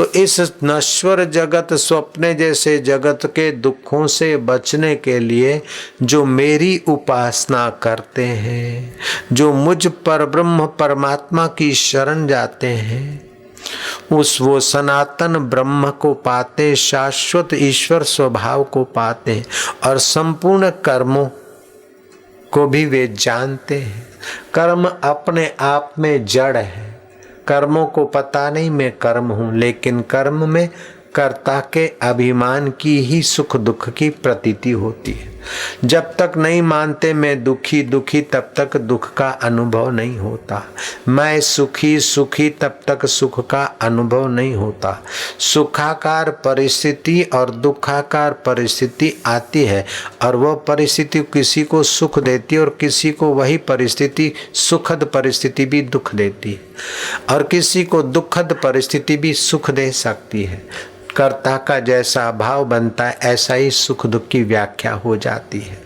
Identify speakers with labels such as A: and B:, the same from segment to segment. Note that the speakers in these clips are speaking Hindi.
A: तो इस नश्वर जगत स्वप्ने जैसे जगत के दुखों से बचने के लिए जो मेरी उपासना करते हैं, जो मुझ पर ब्रह्म परमात्मा की शरण जाते हैं, वो सनातन ब्रह्म को पाते, शाश्वत ईश्वर स्वभाव को पाते और संपूर्ण कर्मों को भी वे जानते हैं। कर्म अपने आप में जड़ है, कर्मों को पता नहीं मैं कर्म हूं, लेकिन कर्म में कर्ता के अभिमान की ही सुख दुख की प्रतीति होती है। जब तक नहीं मानते मैं दुखी दुखी, तब तक दुख का अनुभव नहीं होता। मैं सुखी सुखी, तब तक सुख का अनुभव नहीं होता। सुखाकार परिस्थिति और दुखाकार परिस्थिति आती है और वह परिस्थिति किसी को सुख देती है और किसी को वही परिस्थिति सुखद परिस्थिति भी दुख देती है और किसी को दुखद परिस्थिति भी सुख दे सकती है। कर्ता का जैसा भाव बनता है ऐसा ही सुख दुख की व्याख्या हो जाती है।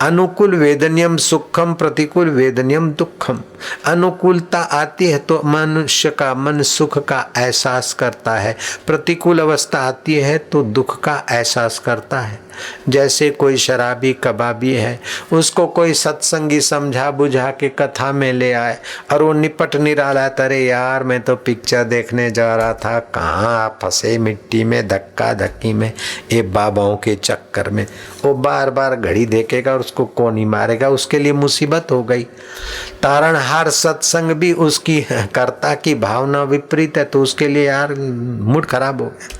A: अनुकूल वेदनियम सुखम, प्रतिकूल वेदनियम दुखम। अनुकूलता आती है तो मनुष्य का मन सुख का एहसास करता है, प्रतिकूल अवस्था आती है तो दुख का एहसास करता है। जैसे कोई शराबी कबाबी है, उसको कोई सत्संगी समझा बुझा के कथा में ले आए और वो निपट नहीं रहा, अरे यार मैं तो पिक्चर देखने जा रहा था, कहाँ आप फंसे मिट्टी में, धक्का धक्की में, ये बाबाओं के चक्कर में। वो बार बार घड़ी देखेगा और उसको कौन ही मारेगा, उसके लिए मुसीबत हो गई। तारणहार सत्संग भी उसकी कर्ता की भावना विपरीत है तो उसके लिए यार मूड खराब हो गया।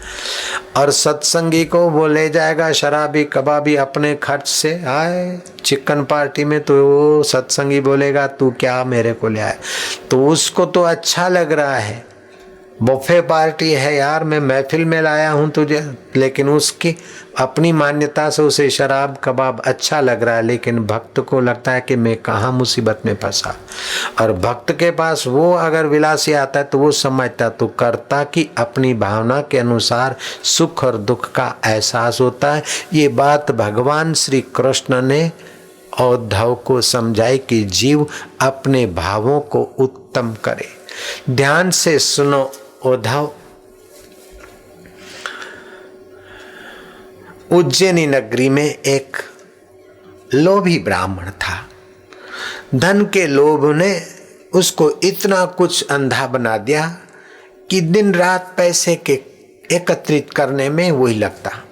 A: और सत्संगी को वो ले जाएगा शराबी कबाबी अपने खर्च से, आए चिकन पार्टी में, तो वो सत्संगी बोलेगा तू क्या मेरे को ले आए, तो उसको तो अच्छा लग रहा है, बुफे पार्टी है यार, मैं महफिल में लाया हूं तुझे, लेकिन उसकी अपनी मान्यता से उसे शराब कबाब अच्छा लग रहा है। लेकिन भक्त को लगता है कि मैं कहाँ मुसीबत में फंसा। और भक्त के पास वो अगर विलासी आता है तो वो समझता, तो कर्ता की अपनी भावना के अनुसार सुख और दुख का एहसास होता है। ये बात भगवान श्री कृष्ण ने उद्धव को समझाई कि जीव अपने भावों को उत्तम करे। ध्यान से सुनो उद्धव, उज्जैनी नगरी में एक लोभी ब्राह्मण था। धन के लोभ ने उसको इतना कुछ अंधा बना दिया कि दिन रात पैसे के एकत्रित करने में वही लगता।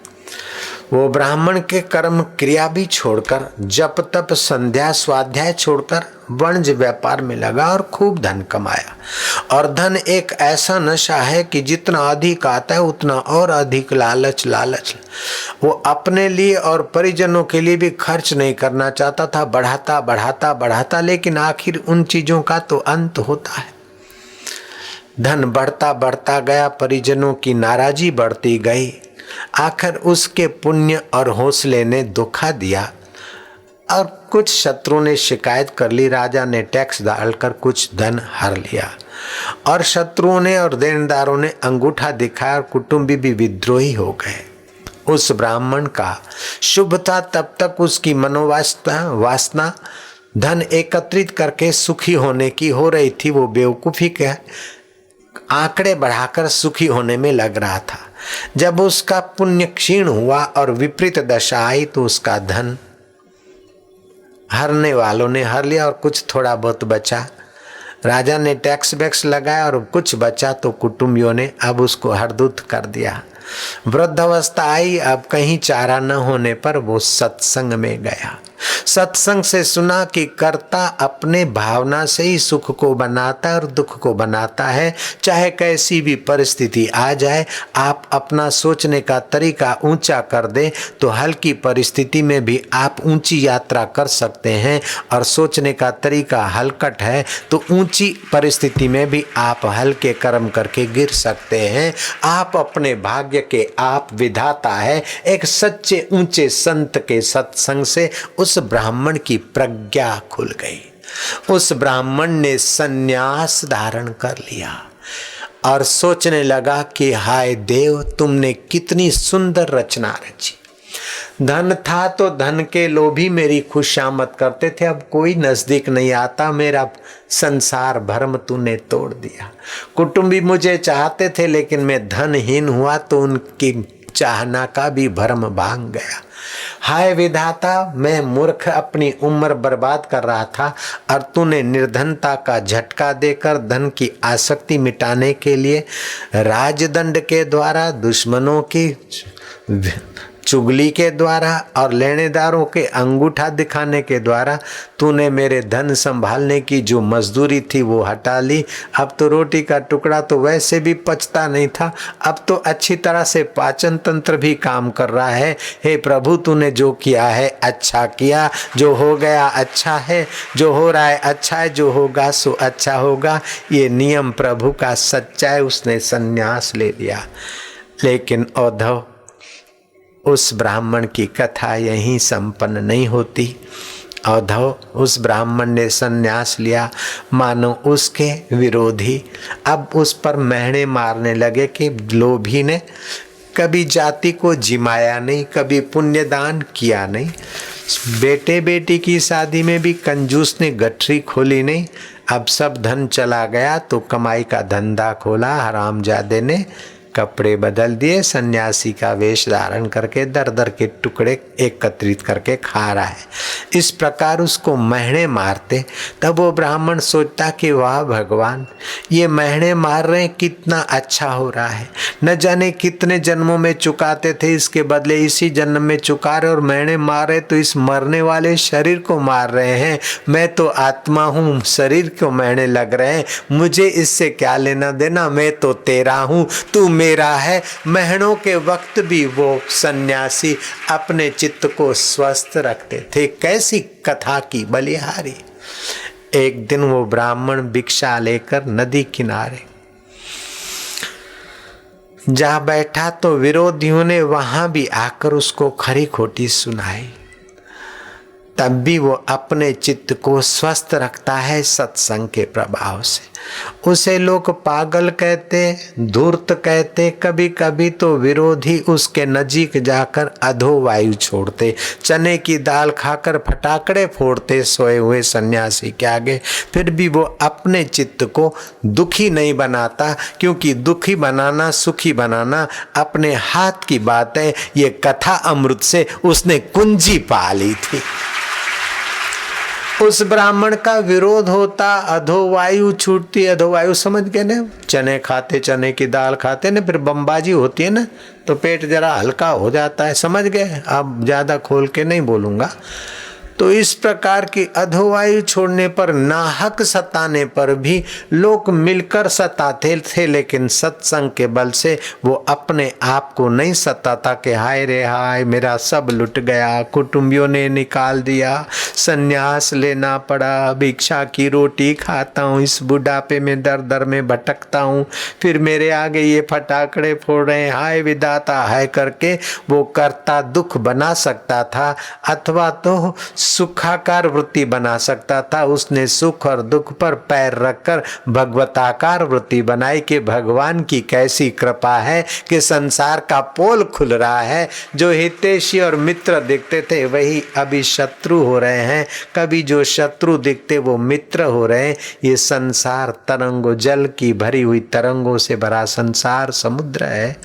A: वो ब्राह्मण के कर्म क्रिया भी छोड़कर, जप तप संध्या स्वाध्याय छोड़कर वाणिज्य व्यापार में लगा और खूब धन कमाया। और धन एक ऐसा नशा है कि जितना अधिक आता है उतना और अधिक लालच लालच। वो अपने लिए और परिजनों के लिए भी खर्च नहीं करना चाहता था, बढ़ाता बढ़ाता बढ़ाता, लेकिन आखिर उन चीजों का तो अंत होता है। धन बढ़ता बढ़ता गया, परिजनों की नाराजगी बढ़ती गई, आखिर उसके पुण्य और हौसले ने धोखा दिया और कुछ शत्रुओं ने शिकायत कर ली। राजा ने टैक्स डालकर कुछ धन हर लिया और शत्रुओं ने और देनदारों ने अंगूठा दिखाया और कुटुंबी भी विद्रोही हो गए। उस ब्राह्मण का शुभ था तब तक उसकी वासना धन एकत्रित करके सुखी होने की हो रही थी। वो बेवकूफी के आंकड़े बढ़ाकर सुखी होने में लग रहा था। जब उसका पुण्य क्षीण हुआ और विपरीत दशा आई तो उसका धन हरने वालों ने हर लिया और कुछ थोड़ा बहुत बचा। राजा ने टैक्स वैक्स लगाया और कुछ बचा तो कुटुंबियों ने अब उसको हरदूत कर दिया। वृद्धावस्था आई, अब कहीं चारा न होने पर वो सत्संग में गया। सत्संग से सुना कि कर्ता अपने भावना से ही सुख को बनाता है और दुख को बनाता है। चाहे कैसी भी परिस्थिति आ जाए, आप अपना सोचने का तरीका ऊंचा कर दें तो हल्की परिस्थिति में भी आप ऊंची यात्रा कर सकते हैं, और सोचने का तरीका हलकट है तो ऊंची परिस्थिति में भी आप हल्के कर्म करके गिर सकते हैं। आप अपने भाग्य के आप विधाता है। एक सच्चे ऊंचे संत के सत्संग से उस ब्राह्मण की प्रज्ञा खुल गई। उस ब्राह्मण ने संन्यास धारण कर लिया और सोचने लगा कि हाय देव, तुमने कितनी सुंदर रचना रची। धन था तो धन के लोभी मेरी खुशामद करते थे, अब कोई नजदीक नहीं आता, मेरा संसार भरम तूने तोड़ दिया। कुटुंबी मुझे चाहते थे लेकिन मैं धनहीन हुआ तो उनकी चाहना का भी भरम भांग गया। हाय विधाता, मैं मूर्ख अपनी उम्र बर्बाद कर रहा था और तूने निर्धनता का झटका देकर धन की आसक्ति मिटाने के लिए राजदंड के द्वारा, दुश्मनों की चुगली के द्वारा और लेनेदारों के अंगूठा दिखाने के द्वारा तूने मेरे धन संभालने की जो मजदूरी थी वो हटा ली। अब तो रोटी का टुकड़ा तो वैसे भी पचता नहीं था, अब तो अच्छी तरह से पाचन तंत्र भी काम कर रहा है। हे प्रभु, तूने जो किया है अच्छा किया, जो हो गया अच्छा है, जो हो रहा है अच्छा है, जो होगा सो अच्छा होगा। ये नियम प्रभु का सच्चा है। उसने संन्यास ले लिया। लेकिन औद्धव, उस ब्राह्मण की कथा यहीं संपन्न नहीं होती। औद्धव, उस ब्राह्मण ने संन्यास लिया, मानो उसके विरोधी अब उस पर मेहने मारने लगे कि लोभी ने कभी जाति को जिमाया नहीं, कभी पुण्यदान किया नहीं, बेटे बेटी की शादी में भी कंजूस ने गठरी खोली नहीं। अब सब धन चला गया तो कमाई का धंधा खोला, हरामजादे ने कपड़े बदल दिए, सन्यासी का वेश धारण करके दर दर के टुकड़े एकत्रित करके खा रहा है। इस प्रकार उसको महीने मारते। तब वो ब्राह्मण सोचता कि वाह भगवान, ये महीने मार रहे हैं, कितना अच्छा हो रहा है, न जाने कितने जन्मों में चुकाते थे, इसके बदले इसी जन्म में चुका रहे और महीने मार रहे तो इस मरने वाले शरीर को मार रहे हैं। मैं तो आत्मा हूँ, शरीर को महीने लग रहे हैं, मुझे इससे क्या लेना देना, मैं तो तेरा हूँ, तू मेरा है। महीनों के वक्त भी वो सन्यासी अपने चित्त को स्वस्थ रखते थे। कैसी कथा की बलिहारी। एक दिन वो ब्राह्मण भिक्षा लेकर नदी किनारे जा बैठा तो विरोधियों ने वहां भी आकर उसको खरी खोटी सुनाई। तब भी वो अपने चित्त को स्वस्थ रखता है सत्संग के प्रभाव से। उसे लोग पागल कहते, धूर्त कहते, कभी कभी तो विरोधी उसके नजीक जाकर अधोवायु छोड़ते, चने की दाल खाकर फटाकड़े फोड़ते सोए हुए सन्यासी के आगे। फिर भी वो अपने चित्त को दुखी नहीं बनाता, क्योंकि दुखी बनाना सुखी बनाना अपने हाथ की बात है। ये कथा अमृत से उसने कुंजी पा ली थी। उस ब्राह्मण का विरोध होता, अधोवायु छूटती। अधोवायु समझ गए ना, चने खाते, चने की दाल खाते ना, फिर बमबाजी होती है ना तो पेट जरा हल्का हो जाता है। समझ गए? अब ज्यादा खोल के नहीं बोलूंगा। तो इस प्रकार की अधोवायु छोड़ने पर, नाहक सताने पर भी लोग मिलकर सताते थे, लेकिन सत्संग के बल से वो अपने आप को नहीं सताता कि हाय रे हाय मेरा सब लुट गया, कुटुंबियों ने निकाल दिया, संन्यास लेना पड़ा, भिक्षा की रोटी खाता हूँ, इस बुढ़ापे में दर दर में भटकता हूँ, फिर मेरे आगे ये फटाकड़े फोड़ रहे हैं, हाय विधाता हाय करके वो करता दुख बना सकता था, अथवा तो सुखाकार वृत्ति बना सकता था। उसने सुख और दुख पर पैर रखकर भगवताकार वृत्ति बनाई कि भगवान की कैसी कृपा है कि संसार का पोल खुल रहा है। जो हितैषी और मित्र दिखते थे वही अभी शत्रु हो रहे हैं, कभी जो शत्रु दिखते वो मित्र हो रहे हैं। ये संसार तरंगों, जल की भरी हुई तरंगों से भरा संसार समुद्र है।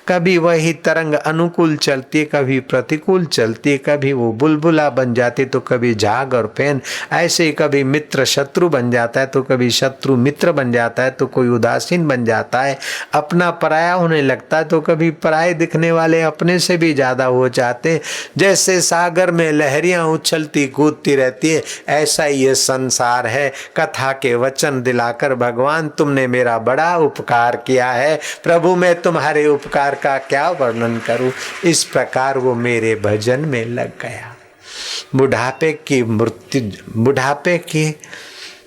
A: कभी वही तरंग अनुकूल चलती है, कभी प्रतिकूल चलती है, कभी वो बुलबुला बन जाती तो कभी झाग और फैन। ऐसे ही कभी मित्र शत्रु बन जाता है तो कभी शत्रु मित्र बन जाता है, तो कोई उदासीन बन जाता है, अपना पराया होने लगता है, तो कभी पराये दिखने वाले अपने से भी ज्यादा हो जाते। जैसे सागर में लहरियां उछलती कूदती रहती है, ऐसा ही ये संसार है। कथा के वचन दिलाकर भगवान तुमने मेरा बड़ा उपकार किया है, प्रभु मैं तुम्हारे उपकार का क्या वर्णन करूं। इस प्रकार वो मेरे भजन में लग गया। बुढ़ापे की मृत्यु, बुढ़ापे की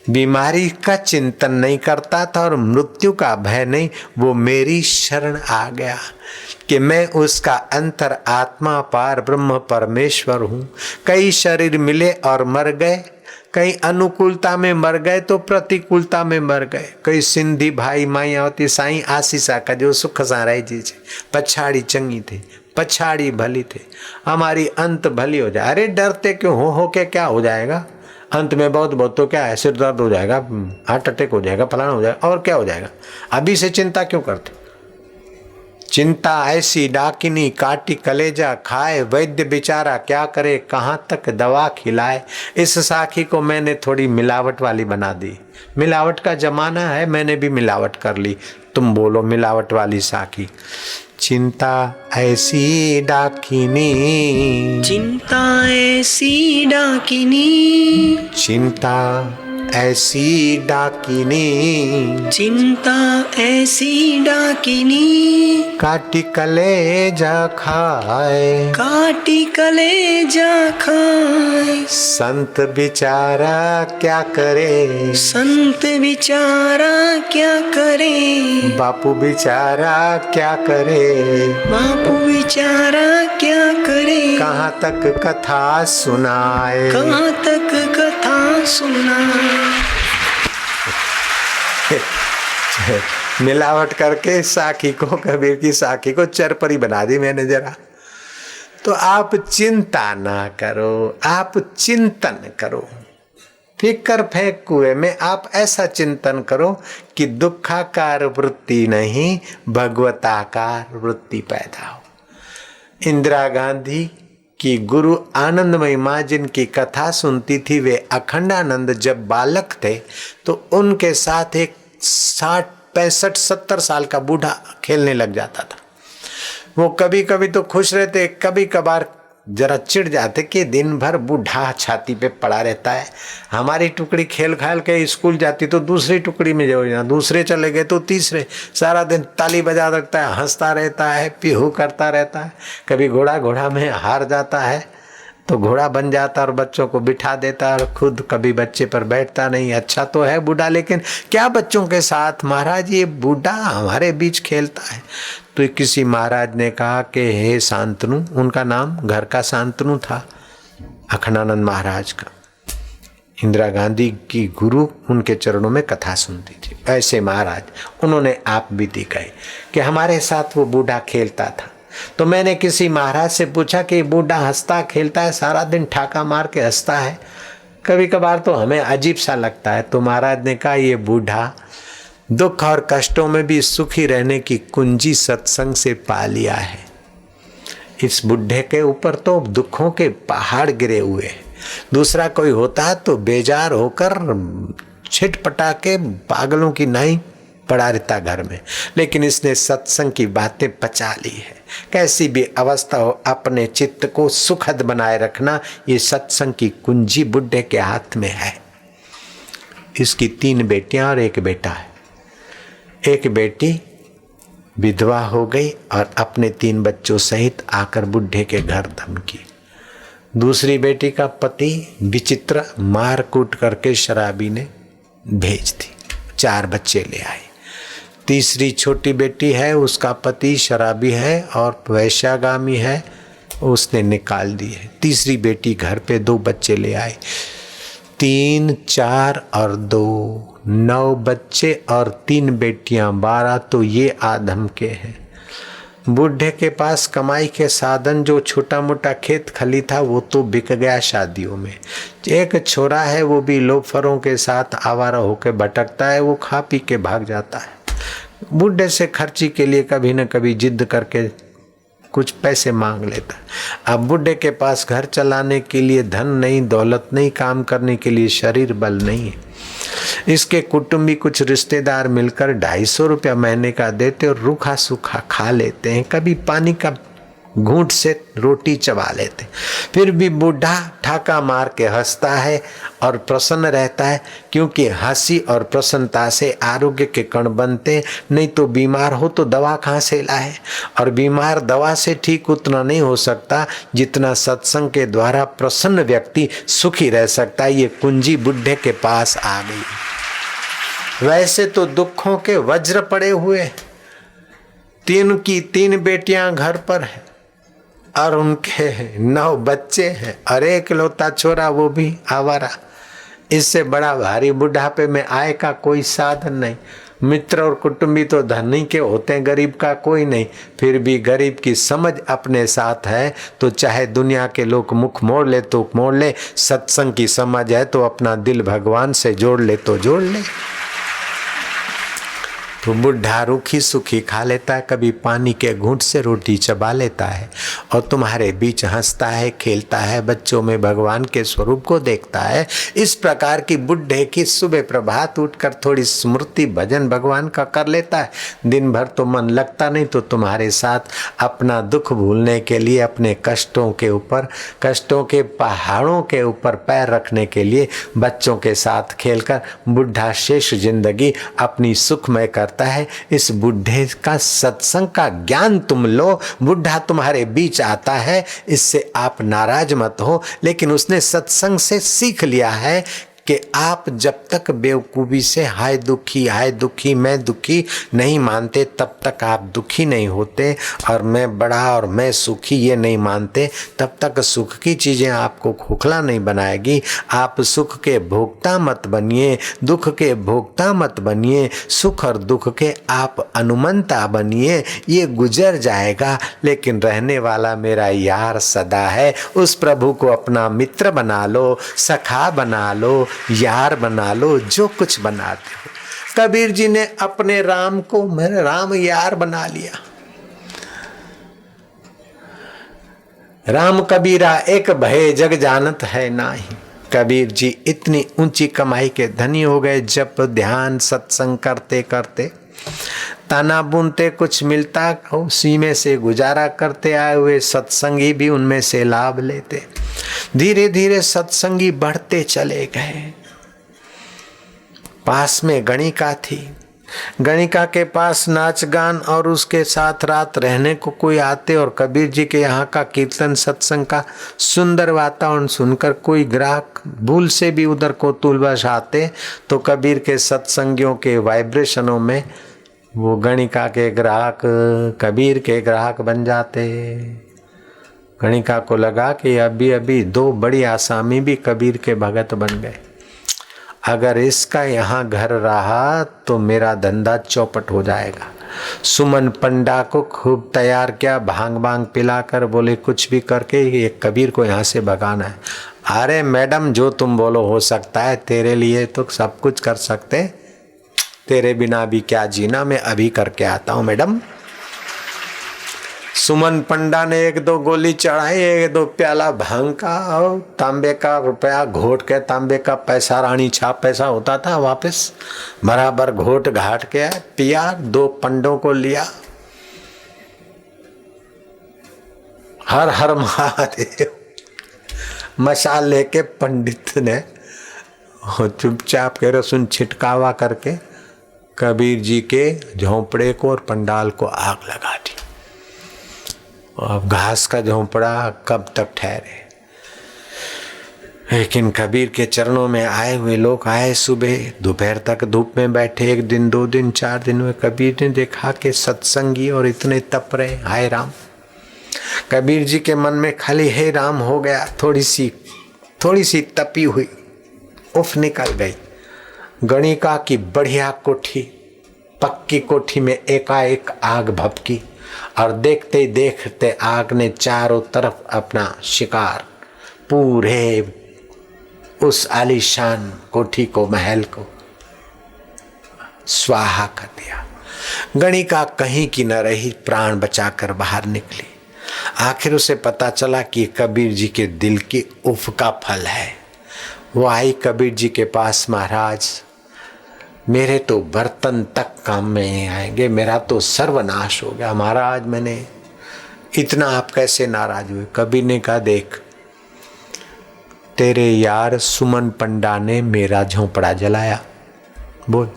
A: बीमारी का चिंतन नहीं करता था और मृत्यु का भय नहीं, वो मेरी शरण आ गया कि मैं उसका अंतर आत्मा पार ब्रह्म परमेश्वर हूँ। कई शरीर मिले और मर गए, कई अनुकूलता में मर गए तो प्रतिकूलता में मर गए। कई सिंधी भाई माई होती साईं आशीषा का जो सुख सां रही जी पछाड़ी चंगी थी, पछाड़ी भली थे, हमारी अंत भली हो जाए। अरे डरते क्यों हो के क्या हो जाएगा, अंत में बहुत तो क्या है, सिर दर्द हो जाएगा, हार्ट अटैक हो जाएगा, फलाना हो जाएगा, और क्या हो जाएगा। अभी से चिंता क्यों करते। चिंता ऐसी डाकिनी काटी कलेजा खाए, वैद्य बेचारा क्या करे कहाँ तक दवा खिलाए। इस साखी को मैंने थोड़ी मिलावट वाली बना दी। मिलावट का जमाना है, मैंने भी मिलावट कर ली। तुम बोलो मिलावट वाली साखी। चिंता ऐसी डाकिनी,
B: चिंता ऐसी डाकिनी,
A: चिंता ऐसी डाकिनी,
B: चिंता ऐसी डाकिनी,
A: काटी कलेजा खाए,
B: काटी कलेजा खाए।
A: संत बिचारा क्या करे,
B: संत बिचारा क्या करे,
A: बापू बिचारा क्या करे,
B: बापू बिचारा क्या करे।
A: कहाँ तक कथा सुनाए,
B: कहाँ तक कथा सुनाए।
A: मिलावट करके साखी को, कबीर की साखी को चरपरी बना दी मैंने जरा। तो आप चिंता ना करो, आप चिंतन करो। फिकर फेंक कुएं में, आप ऐसा चिंतन करो कि दुखाकार वृत्ति नहीं, भगवताकार वृत्ति पैदा हो। इंदिरा गांधी की गुरु आनंदमयी माँ जिनकी कथा सुनती थी, वे अखंडानंद जब बालक थे तो उनके साथ एक 60-65-70 साल का बूढ़ा खेलने लग जाता था। वो कभी कभी तो खुश रहते, कभी कभार जरा चिढ़ जाते कि दिन भर बूढ़ा छाती पे पड़ा रहता है। हमारी टुकड़ी खेल खाल के स्कूल जाती तो दूसरी टुकड़ी में जो, दूसरे चले गए तो तीसरे, सारा दिन ताली बजा रखता है, हंसता रहता है, पीहू करता रहता है। कभी घोड़ा में हार जाता है तो घोड़ा बन जाता और बच्चों को बिठा देता और खुद कभी बच्चे पर बैठता नहीं। अच्छा तो है बूढ़ा, लेकिन क्या बच्चों के साथ, महाराज ये बूढ़ा हमारे बीच खेलता है। तो किसी महाराज ने कहा कि हे शांतनु, उनका नाम घर का शांतनु था, अखंडानंद महाराज का। इंदिरा गांधी की गुरु उनके चरणों में कथा सुनती थी। ऐसे महाराज, उन्होंने आप बीती कही कि हमारे साथ वो बूढ़ा खेलता था। तो मैंने किसी महाराज से पूछा कि बूढ़ा हंसता खेलता है, सारा दिन ठाका मार के हंसता है, कभी कभार तो हमें अजीब सा लगता है। तो महाराज ने कहा ये बूढ़ा दुख और कष्टों में भी सुखी रहने की कुंजी सत्संग से पा लिया है। इस बुढ़े के ऊपर तो दुखों के पहाड़ गिरे हुए हैं। दूसरा कोई होता तो बेजार होकर छिटपटा के पागलों की नहीं पड़ा रहता घर में, लेकिन इसने सत्संग की बातें पचा ली है। कैसी भी अवस्था हो, अपने चित्त को सुखद बनाए रखना, ये सत्संग की कुंजी बुढ़े के हाथ में है। इसकी 3 बेटियां और 1 बेटा है। एक बेटी विधवा हो गई और अपने 3 बच्चों सहित आकर बुढ़े के घर धमकी। दूसरी बेटी का पति विचित्र मार कूट करके शराबी ने भेज दी, 4 बच्चे ले आई। तीसरी छोटी बेटी है, उसका पति शराबी है और वैश्यागामी है, उसने निकाल दी है। तीसरी बेटी घर पे 2 बच्चे ले आई। 3, 4 और 2, 9 बच्चे और 3 बेटियां, 12। तो ये आदम के हैं। बुढ़े के पास कमाई के साधन जो छोटा मोटा खेत खली था वो तो बिक गया शादियों में। एक छोरा है, वो भी लोफरों के साथ आवारा होकर भटकता है, वो खा पी के भाग जाता है। बुढ़े से खर्ची के लिए कभी न कभी जिद करके कुछ पैसे मांग लेता। अब बुढ़े के पास घर चलाने के लिए धन नहीं, दौलत नहीं, काम करने के लिए शरीर बल नहीं है। इसके कुटुंबी कुछ रिश्तेदार मिलकर 250 रुपया महीने का देते और रूखा सूखा खा लेते हैं, कभी पानी का घूंट से रोटी चबा लेते। फिर भी बूढ़ा ठाका मार के हंसता है और प्रसन्न रहता है, क्योंकि हंसी और प्रसन्नता से आरोग्य के कण बनते। नहीं तो बीमार हो तो दवा कहाँ से लाए, और बीमार दवा से ठीक उतना नहीं हो सकता जितना सत्संग के द्वारा प्रसन्न व्यक्ति सुखी रह सकता है। ये कुंजी बुढ़े के पास आ गई। वैसे तो दुखों के वज्र पड़े हुए, 3 की 3 बेटियां घर पर है और उनके 9 बच्चे हैं और 1 लौता छोरा, वो भी आवारा। इससे बड़ा भारी बुढ़ापे में आय का कोई साधन नहीं। मित्र और कुटुंबी तो धनी के होते हैं, गरीब का कोई नहीं। फिर भी गरीब की समझ अपने साथ है तो चाहे दुनिया के लोग मुख मोड़ ले तो मोड़ ले, सत्संग की समझ है तो अपना दिल भगवान से जोड़ ले तो जोड़ ले। तो बुढ़ा रूखी सूखी खा लेता है, कभी पानी के घूंट से रोटी चबा लेता है और तुम्हारे बीच हंसता है, खेलता है, बच्चों में भगवान के स्वरूप को देखता है। इस प्रकार की बुढ़े की सुबह प्रभात उठकर थोड़ी स्मृति भजन भगवान का कर लेता है। दिन भर तो मन लगता नहीं, तो तुम्हारे साथ अपना दुख भूलने के लिए, अपने कष्टों के ऊपर, कष्टों के पहाड़ों के ऊपर पैर रखने के लिए बच्चों के साथ खेलकर बुढ़ा शेष जिंदगी अपनी सुखमय कर है। इस बुढ़े का सत्संग का ज्ञान तुम लो। बुढ़ा तुम्हारे बीच आता है, इससे आप नाराज मत हो, लेकिन उसने सत्संग से सीख लिया है कि आप जब तक बेवकूफ़ी से हाय दुखी मैं दुखी नहीं मानते, तब तक आप दुखी नहीं होते, और मैं बड़ा और मैं सुखी ये नहीं मानते, तब तक सुख की चीज़ें आपको खोखला नहीं बनाएगी। आप सुख के भोक्ता मत बनिए, दुख के भोक्ता मत बनिए, सुख और दुख के आप अनुमंता बनिए। ये गुजर जाएगा, लेकिन रहने वाला मेरा यार सदा है। उस प्रभु को अपना मित्र बना लो, सखा बना लो, यार बना लो, जो कुछ बनाते हो। कबीर जी ने अपने राम को मेरे राम यार बना लिया। राम कबीरा एक भय जग जानत है नाही। कबीर जी इतनी ऊंची कमाई के धनी हो गए, जब ध्यान सत्संग करते करते, ताना बुनते कुछ मिलता उसी में से गुजारा करते आए हुए सत्संगी भी उनमें से लाभ लेते। धीरे धीरे सत्संगी बढ़ते चले गए। पास में गणिका थी, गणिका के पास नाच गान और उसके साथ रात रहने को कोई आते, और कबीर जी के यहाँ का कीर्तन सत्संग का सुंदर वातावरण सुनकर कोई ग्राहक भूल से भी उधर कोतुलवश आते, तो कबीर के सत्संगियों के वाइब्रेशनों में वो गणिका के ग्राहक कबीर के ग्राहक बन जाते। गणिका को लगा कि अभी अभी दो बड़ी आसामी भी कबीर के भगत बन गए। अगर इसका यहाँ घर रहा तो मेरा धंधा चौपट हो जाएगा। सुमन पंडा को खूब तैयार किया, भांग भांग पिलाकर बोले कुछ भी करके ये कबीर को यहाँ से भगाना है। अरे मैडम, जो तुम बोलो हो सकता है, तेरे लिए तो सब कुछ कर सकते, तेरे बिना भी क्या जीना, मैं अभी करके आता हूँ मैडम। सुमन पंडा ने एक दो गोली चढ़ाई, एक दो प्याला भांग का और तांबे का रुपया घोट के, तांबे का पैसा रानी छाप पैसा होता था, वापस बराबर घोट घाट के पिया। दो पंडों को लिया, हर हर महादेव मशाल लेके पंडित ने चुपचाप के रसुन छिटकावा करके कबीर जी के झोंपड़े को और पंडाल को आग लगा दी। अब घास का झोंपड़ा कब तक ठहरे। लेकिन कबीर के चरणों में आए हुए लोग आए, सुबह दोपहर तक धूप में बैठे, एक दिन दो दिन चार दिन में कबीर ने देखा कि सत्संगी और इतने तप रहे, हाय राम। कबीर जी के मन में खाली हे राम हो गया, थोड़ी सी तपी हुई उफ निकल गई। गणिका की बढ़िया कोठी, पक्की कोठी में एकाएक आग भभकी, और देखते ही देखते आग ने चारों तरफ अपना शिकार पूरे उस आलीशान कोठी को, महल को स्वाहा कर दिया। गणिका कहीं की न रही, प्राण बचाकर बाहर निकली। आखिर उसे पता चला कि कबीर जी के दिल की उफ का फल है। वो आई कबीर जी के पास, महाराज मेरे तो बर्तन तक काम में नहीं आएंगे, मेरा तो सर्वनाश हो गया महाराज, मैंने इतना आप कैसे नाराज हुए। कबीर ने कहा देख, तेरे यार सुमन पंडा ने मेरा झोंपड़ा जलाया, बोल,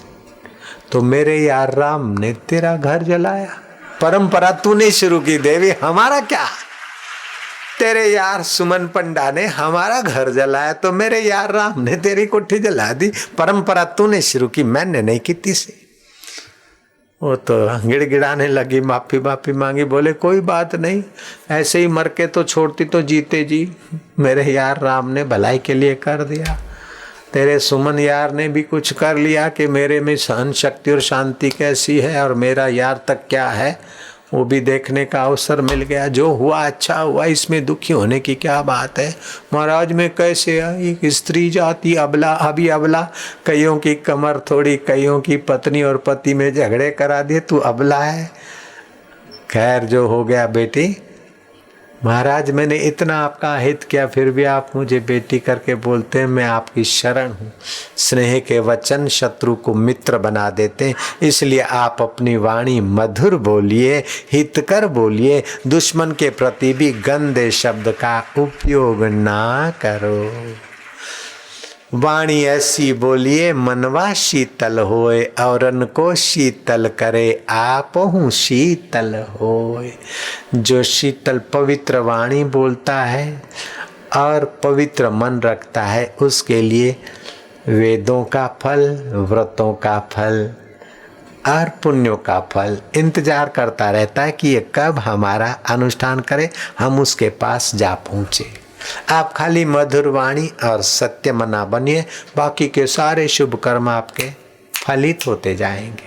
A: तो मेरे यार राम ने तेरा घर जलाया। परंपरा तूने शुरू की देवी, हमारा क्या। तेरे यार सुमन पंडा ने हमारा घर जलाया, तो मेरे यार राम ने तेरी कोठी जला दी। परंपरा तूने शुरू की, मैंने नहीं की थी। वो तो गिड़गिड़ाने लगी, माफी माफी मांगी, बोले कोई बात नहीं, ऐसे ही मर के तो छोड़ती तो जीते जी, मेरे यार राम ने भलाई के लिए कर दिया। तेरे सुमन यार ने भी कुछ कर लिया कि मेरे में सहन शक्ति और शांति कैसी है और मेरा यार तक क्या है, वो भी देखने का अवसर मिल गया। जो हुआ अच्छा हुआ, इसमें दुखी होने की क्या बात है। महाराज में कैसे एक स्त्री जाति अबला, अभी अबला, कईयों की कमर थोड़ी, कईयों की पत्नी और पति में झगड़े करा दिए, तू अबला है। खैर जो हो गया बेटी, महाराज मैंने इतना आपका हित किया, फिर भी आप मुझे बेटी करके बोलते हैं, मैं आपकी शरण हूँ। स्नेह के वचन शत्रु को मित्र बना देते हैं, इसलिए आप अपनी वाणी मधुर बोलिए, हितकर बोलिए, दुश्मन के प्रति भी गंदे शब्द का उपयोग ना करो। वाणी ऐसी बोलिए मनवा शीतल होए, औरन को शीतल करे, आप हूँ शीतल होए। जो शीतल पवित्र वाणी बोलता है और पवित्र मन रखता है, उसके लिए वेदों का फल, व्रतों का फल और पुण्यों का फल इंतजार करता रहता है कि ये कब हमारा अनुष्ठान करे, हम उसके पास जा पहुँचे। आप खाली मधुर वाणी और सत्य मना बनिए, बाकी के सारे शुभ कर्म आपके फलित होते जाएंगे।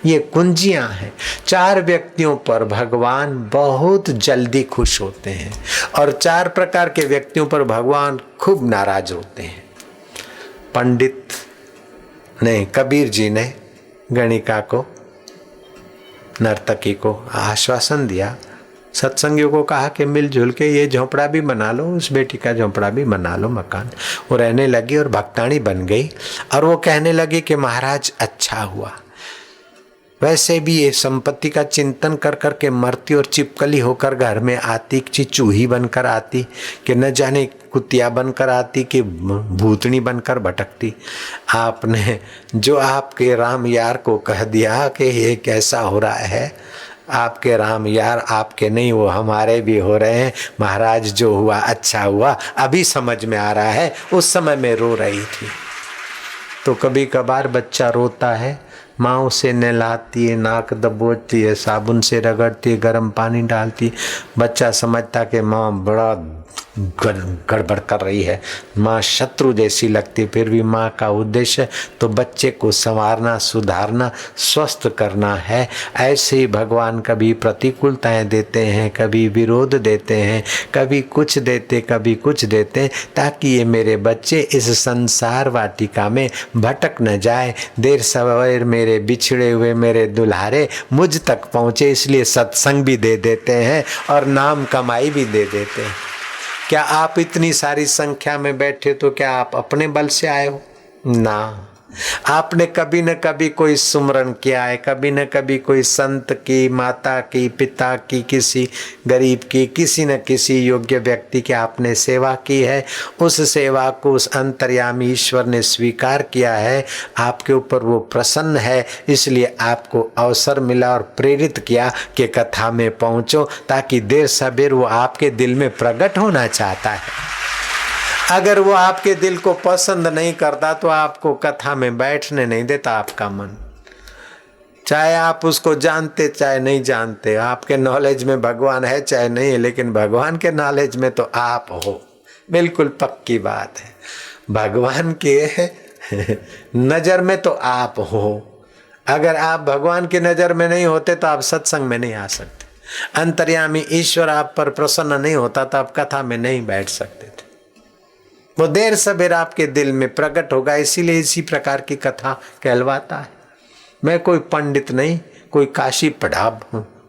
A: ये कुंजियां हैं। 4 व्यक्तियों पर भगवान बहुत जल्दी खुश होते हैं और 4 प्रकार के व्यक्तियों पर भगवान खूब नाराज होते हैं। पंडित ने, कबीर जी ने गणिका को, नर्तकी को आश्वासन दिया, सत्संगियों को कहा कि मिलजुल के ये झोंपड़ा भी बना लो, उस बेटी का झोंपड़ा भी बना लो, मकान। वो रहने लगी और भक्तानी बन गई और वो कहने लगी कि महाराज अच्छा हुआ। वैसे भी ये संपत्ति का चिंतन कर कर के मरती और चिपकली होकर घर में आती, चूही बनकर आती कि न जाने कुतिया बनकर आती कि भूतनी बनकर भटकती। आपने जो आपके राम यार को कह दिया कि ये कैसा हो रहा है, आपके राम यार आपके नहीं, वो हमारे भी हो रहे हैं। महाराज जो हुआ अच्छा हुआ, अभी समझ में आ रहा है, उस समय में रो रही थी। तो कभी कभार बच्चा रोता है, माँ उसे नहलाती है, नाक दबोचती है, साबुन से रगड़ती है, गर्म पानी डालती। बच्चा समझता कि माँ बड़ा गड़बड़ कर रही है, माँ शत्रु जैसी लगती, फिर भी माँ का उद्देश्य तो बच्चे को संवारना, सुधारना, स्वस्थ करना है। ऐसे ही भगवान कभी प्रतिकूलताएं देते हैं, कभी विरोध देते हैं, कभी कुछ देते, कभी कुछ देते, ताकि ये मेरे बच्चे इस संसार वाटिका में भटक न जाए। देर सवेर मेरे बिछड़े हुए मेरे दुल्हारे मुझ तक पहुँचे, इसलिए सत्संग भी दे देते हैं और नाम कमाई भी दे देते हैं। क्या आप इतनी सारी संख्या में बैठे तो क्या आप अपने बल से आए हो? ना, आपने कभी न कभी कोई सुमरन किया है, कभी न कभी कोई संत की, माता की, पिता की, किसी गरीब की, किसी न किसी योग्य व्यक्ति की आपने सेवा की है। उस सेवा को उस अंतर्यामी ईश्वर ने स्वीकार किया है, आपके ऊपर वो प्रसन्न है, इसलिए आपको अवसर मिला और प्रेरित किया कि कथा में पहुँचो, ताकि देर सबेर वो आपके दिल में प्रकट होना चाहता है। अगर वो आपके दिल को पसंद नहीं करता तो आपको कथा में बैठने नहीं देता आपका मन। चाहे आप उसको जानते चाहे नहीं जानते, आपके नॉलेज में भगवान है चाहे नहीं है, लेकिन भगवान के नॉलेज में तो आप हो, बिल्कुल पक्की बात है। भगवान के नज़र में तो आप हो। अगर आप भगवान की नज़र में नहीं होते तो आप सत्संग में नहीं आ सकते। अंतर्यामी ईश्वर आप पर प्रसन्न नहीं होता तो आप कथा में नहीं बैठ सकते थे। वो देर सबेर आपके दिल में प्रकट होगा, इसीलिए इसी प्रकार की कथा कहलवाता है। मैं कोई पंडित नहीं, कोई काशी पढ़ा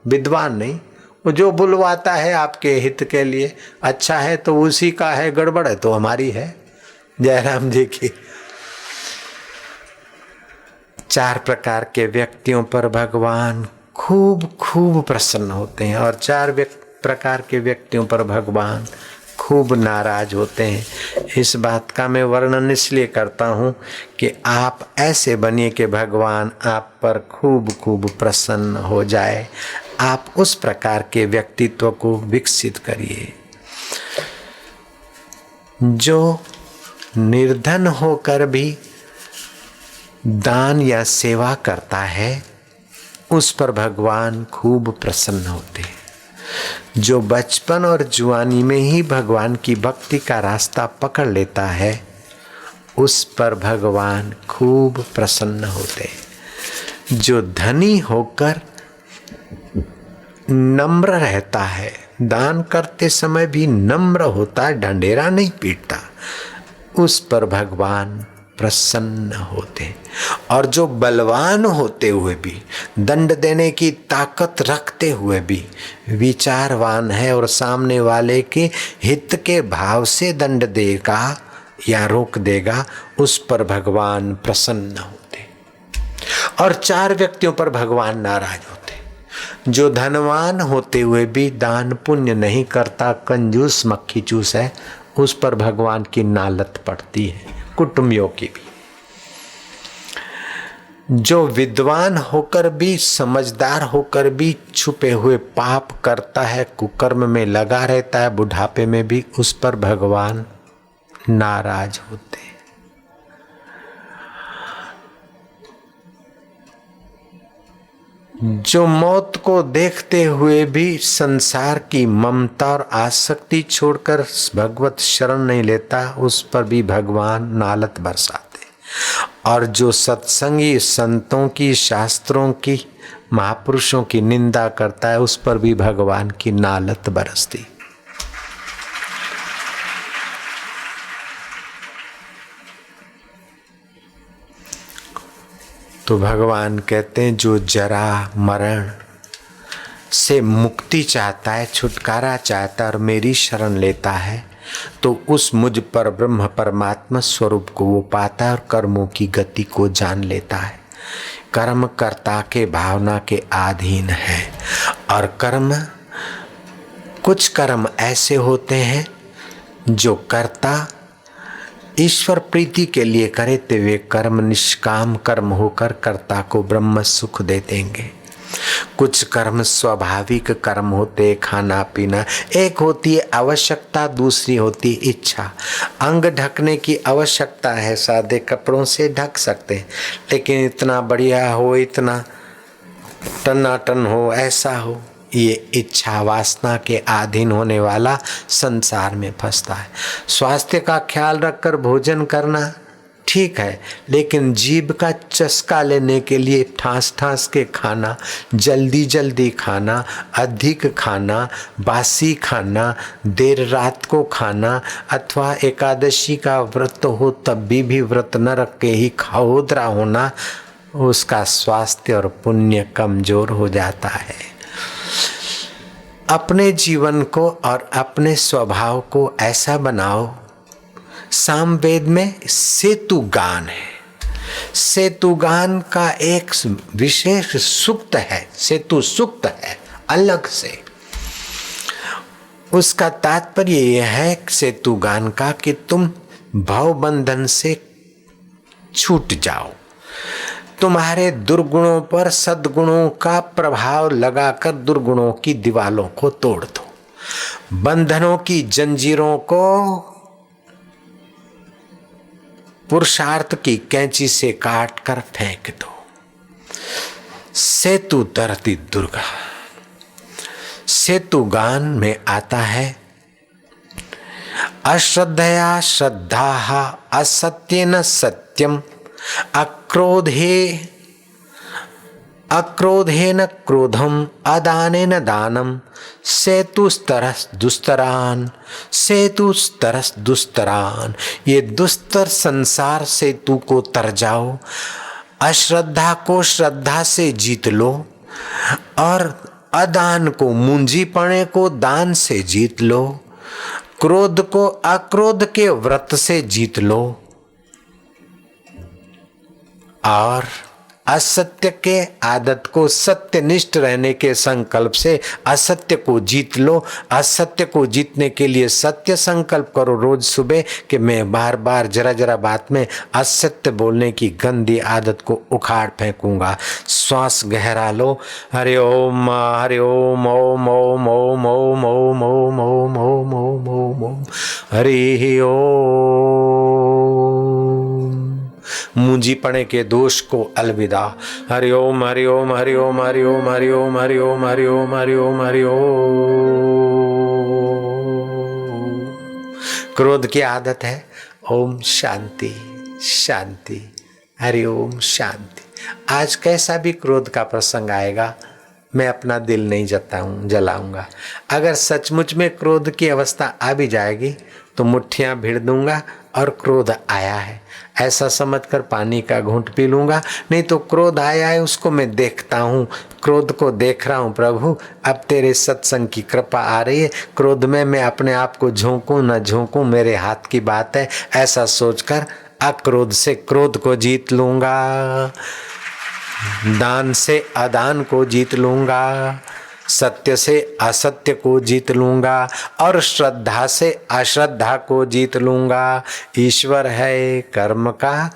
A: विद्वान नहीं, वो जो बुलवाता है आपके हित के लिए, अच्छा है तो उसी का है, गड़बड़ है तो हमारी है। जयराम जी की 4 प्रकार के व्यक्तियों पर भगवान खूब खूब प्रसन्न होते हैं और 4 प्रकार के व्यक्तियों पर भगवान खूब नाराज होते हैं। इस बात का मैं वर्णन इसलिए करता हूँ कि आप ऐसे बनिए कि भगवान आप पर खूब खूब प्रसन्न हो जाए। आप उस प्रकार के व्यक्तित्व को विकसित करिए। जो निर्धन होकर भी दान या सेवा करता है, उस पर भगवान खूब प्रसन्न होते हैं। जो बचपन और जुआनी में ही भगवान की भक्ति का रास्ता पकड़ लेता है, उस पर भगवान खूब प्रसन्न होते। जो धनी होकर नम्र रहता है, दान करते समय भी नम्र होता है, ढंढेरा नहीं पीटता, उस पर भगवान प्रसन्न होते। और जो बलवान होते हुए भी, दंड देने की ताकत रखते हुए भी विचारवान है और सामने वाले के हित के भाव से दंड देगा या रोक देगा, उस पर भगवान प्रसन्न होते। और 4 व्यक्तियों पर भगवान नाराज होते। जो धनवान होते हुए भी दान पुण्य नहीं करता, कंजूस मक्खी चूस है, उस पर भगवान की नालत पड़ती है, कुटुंबियों की भी। जो विद्वान होकर भी, समझदार होकर भी छुपे हुए पाप करता है, कुकर्म में लगा रहता है, बुढ़ापे में भी, उस पर भगवान नाराज होते। जो मौत को देखते हुए भी संसार की ममता और आसक्ति छोड़कर भगवत शरण नहीं लेता, उस पर भी भगवान नालत बरसाते। और जो सत्संगी संतों की, शास्त्रों की, महापुरुषों की निंदा करता है, उस पर भी भगवान की नालत बरसती। तो भगवान कहते हैं जो जरा मरण से मुक्ति चाहता है, छुटकारा चाहता है और मेरी शरण लेता है, तो उस मुझ पर ब्रह्म परमात्मा स्वरूप को वो पाता है और कर्मों की गति को जान लेता है। कर्म कर्ता के भावना के अधीन है। और कर्म, कुछ कर्म ऐसे होते हैं जो कर्ता ईश्वर प्रीति के लिए करे, तो वे कर्म निष्काम कर्म होकर कर्ता को ब्रह्म सुख दे देंगे। कुछ कर्म स्वाभाविक कर्म होते, खाना पीना। एक होती है आवश्यकता, दूसरी होती है इच्छा। अंग ढकने की आवश्यकता है, सादे कपड़ों से ढक सकते हैं, लेकिन इतना बढ़िया हो, इतना टनाटन हो, ऐसा हो, ये इच्छा वासना के अधीन होने वाला संसार में फंसता है। स्वास्थ्य का ख्याल रखकर भोजन करना ठीक है, लेकिन जीभ का चस्का लेने के लिए ठास ठास के खाना, जल्दी जल्दी खाना, अधिक खाना, बासी खाना, देर रात को खाना, अथवा एकादशी का व्रत हो तब भी व्रत न रख के ही खाओद्रा होना, उसका स्वास्थ्य और पुण्य कमजोर हो जाता है। अपने जीवन को और अपने स्वभाव को ऐसा बनाओ। सामवेद में सेतु गान है। सेतु गान का एक विशेष सूक्त है, सेतु सूक्त है अलग से। उसका तात्पर्य यह है सेतु गान का कि तुम भव बंधन से छूट जाओ। तुम्हारे दुर्गुणों पर सद्गुणों का प्रभाव लगाकर दुर्गुणों की दीवालों को तोड़ दो। बंधनों की जंजीरों को पुरुषार्थ की कैंची से काट कर फेंक दो। सेतु तरती दुर्गा। सेतु गान में आता है, अश्रद्धया श्रद्धा, असत्येन सत्यम, अक्रोधेन क्रोधम, अदानेन दानम, सेतुस्तरस दुस्तरान, सेतुस्तरस दुस्तरान। ये दुस्तर संसार सेतु को तर जाओ। अश्रद्धा को श्रद्धा से जीत लो और अदान को, मुंजीपणे को दान से जीत लो। क्रोध को अक्रोध के व्रत से जीत लो और असत्य के आदत को सत्यनिष्ठ रहने के संकल्प से असत्य को जीत लो। असत्य को जीतने के लिए सत्य संकल्प करो रोज सुबह कि मैं बार बार जरा जरा बात में असत्य बोलने की गंदी आदत को उखाड़ फेंकूंगा। श्वास गहरा लो। हरि ओम, हरि ओम, ओम ओम ओम ओम ओम ओम ओम ओम ओम ओम ओम, हरि ओम। मुंजीपणे के दोष को अलविदा। हरि ओम, हरि ओम, हरि ओम, हरि ओम, हरि ओम, हरि ओम, हरि ओम, हरि ओम, हरि ओम। क्रोध की आदत है। ओम शांति। शांति। हरिओम शांति। आज कैसा भी क्रोध का प्रसंग आएगा, मैं अपना दिल नहीं जलाऊंगा। अगर सचमुच में क्रोध की अवस्था आ भी जाएगी तो मुट्ठियां भिड़ दूंगा और क्रोध आया है ऐसा समझकर पानी का घूंट पी लूंगा। नहीं तो क्रोध आया है उसको मैं देखता हूँ, क्रोध को देख रहा हूँ। प्रभु अब तेरे सत्संग की कृपा आ रही है, क्रोध में मैं अपने आप को झोंकूं न झोंकूं मेरे हाथ की बात है, ऐसा सोचकर अक्रोध से क्रोध को जीत लूंगा, दान से अदान को जीत लूंगा, सत्य से असत्य को जीत लूंगा और श्रद्धा से अश्रद्धा को जीत लूंगा। ईश्वर है कर्म का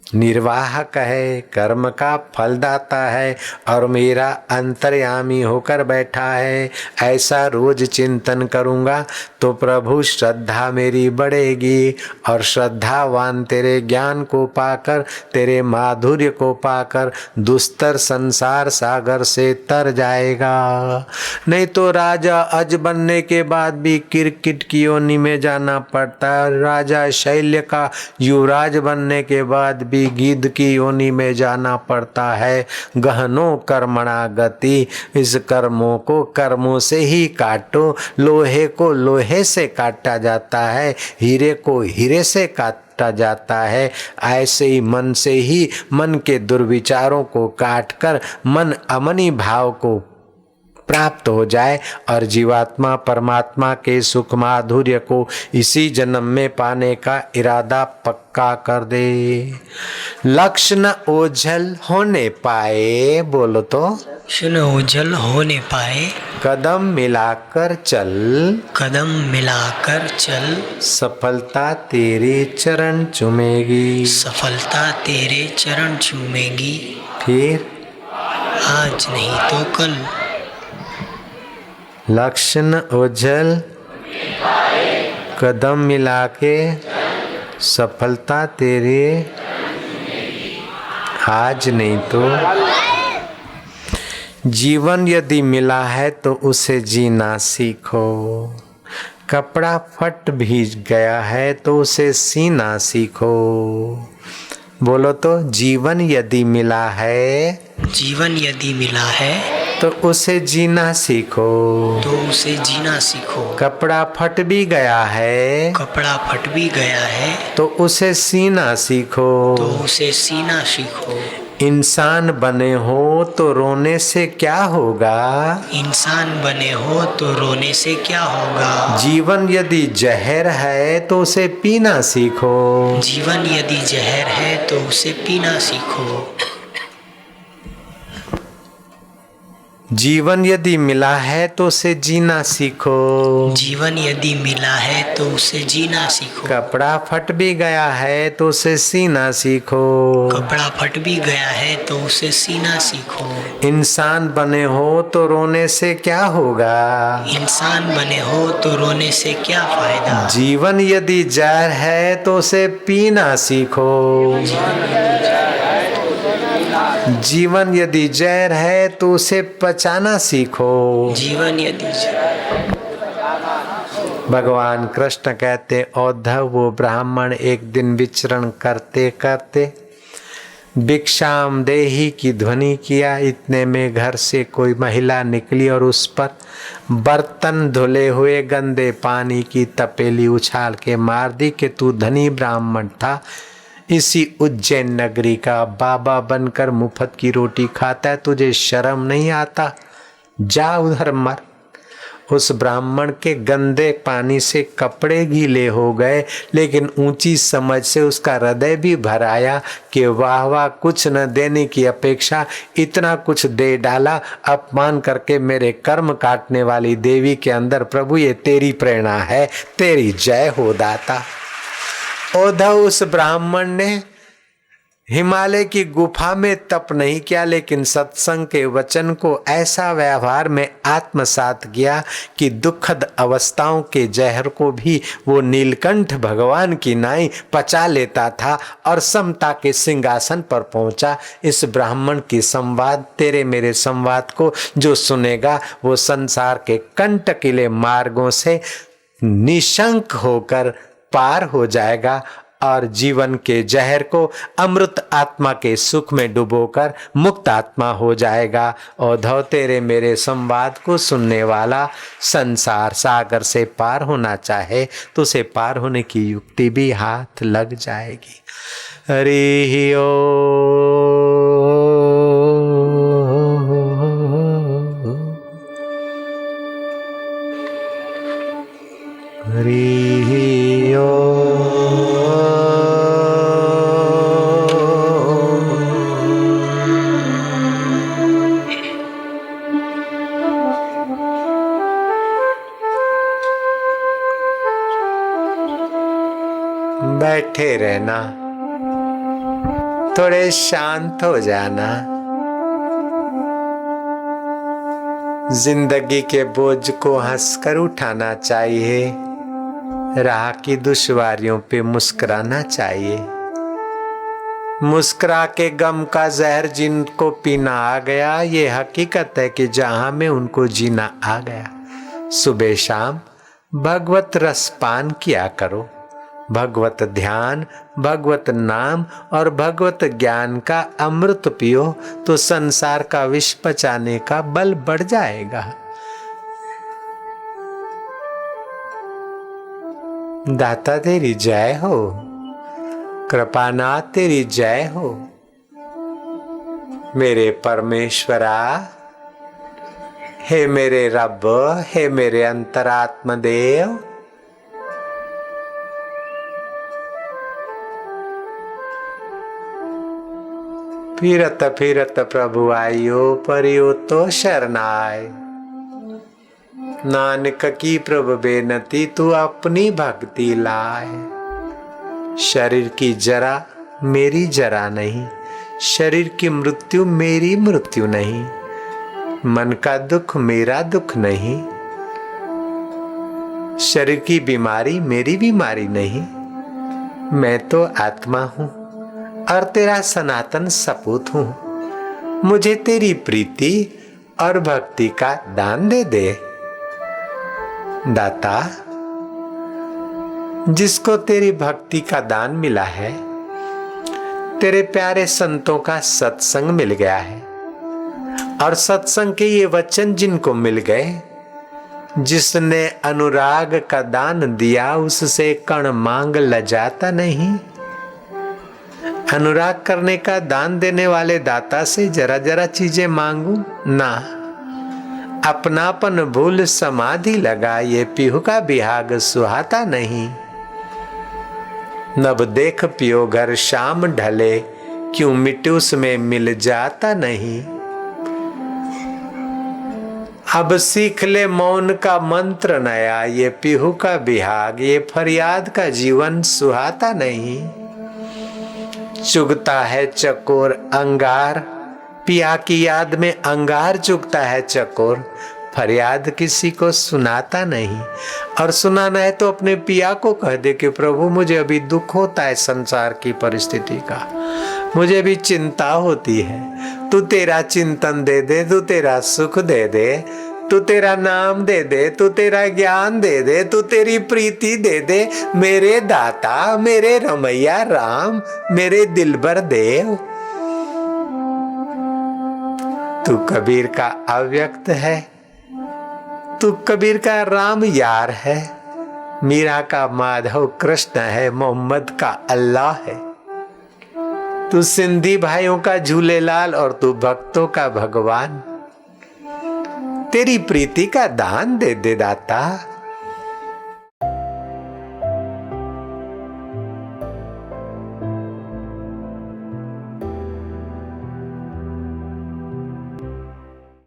A: निर्वाहक है, कर्म का फलदाता है और मेरा अंतर्यामी होकर बैठा है। ऐसा रोज चिंतन करूंगा तो प्रभु श्रद्धा मेरी बढ़ेगी और श्रद्धावान तेरे ज्ञान को पाकर, तेरे माधुर्य को पाकर दुस्तर संसार सागर से तर जाएगा। नहीं तो राजा अज बनने के बाद भी किरकिट की योनि में जाना पड़ता है, राजा शैल्य का युवराज बनने के बाद भी गिद्ध की योनि में जाना पड़ता है। गहनो कर्मणा गति, इस कर्मों को कर्मों से ही काटो। लोहे को लोहे से काटा जाता है, हीरे को हीरे से काटा जाता है। ऐसे ही मन से ही मन के दुर्विचारों को काटकर मन अमनी भाव को प्राप्त हो जाए और जीवात्मा परमात्मा के सुख माधुर्य को इसी जन्म में पाने का इरादा पक्का कर दे। लक्ष्य न ओझल होने पाए, बोलो तो
B: क्षण ओझल होने पाए,
A: कदम मिलाकर चल,
B: कदम मिलाकर चल,
A: सफलता तेरे चरण चूमेगी,
B: सफलता तेरे चरण चूमेगी।
A: फिर
B: आज नहीं तो कल।
A: लक्ष्य न ओझल कदम मिला के सफलता तेरे आज नहीं तो। जीवन यदि मिला है तो उसे जीना सीखो। कपड़ा फट भी गया है तो उसे सीना सीखो। बोलो तो जीवन यदि मिला है,
B: जीवन यदि मिला है
A: तो उसे जीना सीखो।
B: तो उसे जीना सीखो।
A: कपड़ा फट भी गया है,
B: कपड़ा फट भी गया है
A: तो उसे सीना सीखो।
B: तो उसे सीना सीखो।
A: इंसान बने हो तो रोने से क्या होगा,
B: इंसान बने हो तो रोने से क्या होगा।
A: जीवन यदि जहर है तो उसे पीना सीखो।
B: जीवन यदि जहर है तो उसे पीना सीखो।
A: जीवन यदि मिला है तो उसे जीना सीखो।
B: जीवन यदि मिला है तो उसे जीना सीखो।
A: कपड़ा फट भी गया है तो उसे सीना सीखो।
B: कपड़ा फट भी गया है तो उसे सीना सीखो।
A: इंसान बने हो तो रोने से क्या होगा,
B: इंसान बने हो तो रोने से क्या फायदा।
A: जीवन यदि जहर है तो उसे पीना सीखो। जीवन यदि जहर है तो उसे पचाना सीखो।
B: जीवन यदि
A: भगवान कृष्ण कहते औद्धव वो ब्राह्मण एक दिन विचरण करते करते भिक्षाम देही की ध्वनि किया। इतने में घर से कोई महिला निकली और उस पर बर्तन धुले हुए गंदे पानी की तपेली उछाल के मार दी कि तू धनी ब्राह्मण था, इसी उज्जैन नगरी का बाबा बनकर मुफ्त की रोटी खाता है, तुझे शर्म नहीं आता, जा उधर मर। उस ब्राह्मण के गंदे पानी से कपड़े गीले हो गए, लेकिन ऊंची समझ से उसका हृदय भी भर आया कि वाह वाह, कुछ न देने की अपेक्षा इतना कुछ दे डाला। अपमान करके मेरे कर्म काटने वाली देवी के अंदर प्रभु ये तेरी प्रेरणा है, तेरी जय हो दाता। औद्धव उस ब्राह्मण ने हिमालय की गुफा में तप नहीं किया, लेकिन सत्संग के वचन को ऐसा व्यवहार में आत्मसात किया कि दुखद अवस्थाओं के जहर को भी वो नीलकंठ भगवान की नाई पचा लेता था और समता के सिंहासन पर पहुंचा। इस ब्राह्मण की संवाद, तेरे मेरे संवाद को जो सुनेगा वो संसार के कंटकीले मार्गों से निशंक होकर पार हो जाएगा और जीवन के जहर को अमृत आत्मा के सुख में डुबोकर मुक्त आत्मा हो जाएगा। उद्धव तेरे मेरे संवाद को सुनने वाला संसार सागर से पार होना चाहे तो उसे पार होने की युक्ति भी हाथ लग जाएगी। हरि ओम। हरि ओम। बैठे रहना, थोड़े शांत हो जाना। जिंदगी के बोझ को हंसकर उठाना चाहिए, राह की दुश्वारियों पे मुस्कुराना चाहिए। मुस्कुरा के गम का जहर जिनको पीना आ गया, ये हकीकत है कि जहां में उनको जीना आ गया। सुबह शाम भगवत रसपान किया करो, भगवत ध्यान, भगवत नाम और भगवत ज्ञान का अमृत पियो तो संसार का विष पचाने का बल बढ़ जाएगा। दाता तेरी जय हो, कृपानाथ तेरी जय हो। मेरे परमेश्वरा, हे मेरे रब, हे मेरे अंतरात्मा देव, फिरत फिरत प्रभु आयो, परियो तो शरणाय। नानक की प्रभु बेनती, तू अपनी भक्ति लाए। शरीर की जरा मेरी जरा नहीं, शरीर की मृत्यु मेरी मृत्यु नहीं, मन का दुख मेरा दुख नहीं, शरीर की बीमारी मेरी बीमारी नहीं। मैं तो आत्मा हूं और तेरा सनातन सपूत हूं। मुझे तेरी प्रीति और भक्ति का दान दे दे। दाता, जिसको तेरी भक्ति का दान मिला है, तेरे प्यारे संतों का सत्संग मिल गया है और सत्संग के ये वचन जिनको मिल गए, जिसने अनुराग का दान दिया उससे कण मांग लजाता नहीं। अनुराग करने का दान देने वाले दाता से जरा जरा चीजें मांगू ना। अपनापन भूल समाधि लगा, ये पीहू का बिहाग सुहाता नहीं। नब देख पियो घर शाम ढले, क्यों मिट्टी उसमें मिल जाता नहीं। अब सीख ले मौन का मंत्र नया, ये पीहू का बिहाग, ये फरियाद का जीवन सुहाता नहीं। चुगता है चकोर अंगार, पिया की याद में अंगार चुगता है चकोर। फरियाद किसी को सुनाता नहीं, और सुनाना है तो अपने पिया को कह दे कि प्रभु मुझे अभी दुख होता है संसार की परिस्थिति का, मुझे भी चिंता होती है। तू तेरा चिंतन दे दे, तू तेरा सुख दे दे, तू तेरा नाम दे दे, तू तेरा ज्ञान दे दे, तू तेरी प्रीति दे दे। मेरे दाता, मेरे रमैया राम, मेरे दिलबर देव। तू कबीर का अव्यक्त है, तू कबीर का राम यार है, मीरा का माधव कृष्ण है, मोहम्मद का अल्लाह है। तू सिंधी भाइयों का झूलेलाल और तू भक्तों का भगवान। तेरी प्रीति का दान दे दे दाता।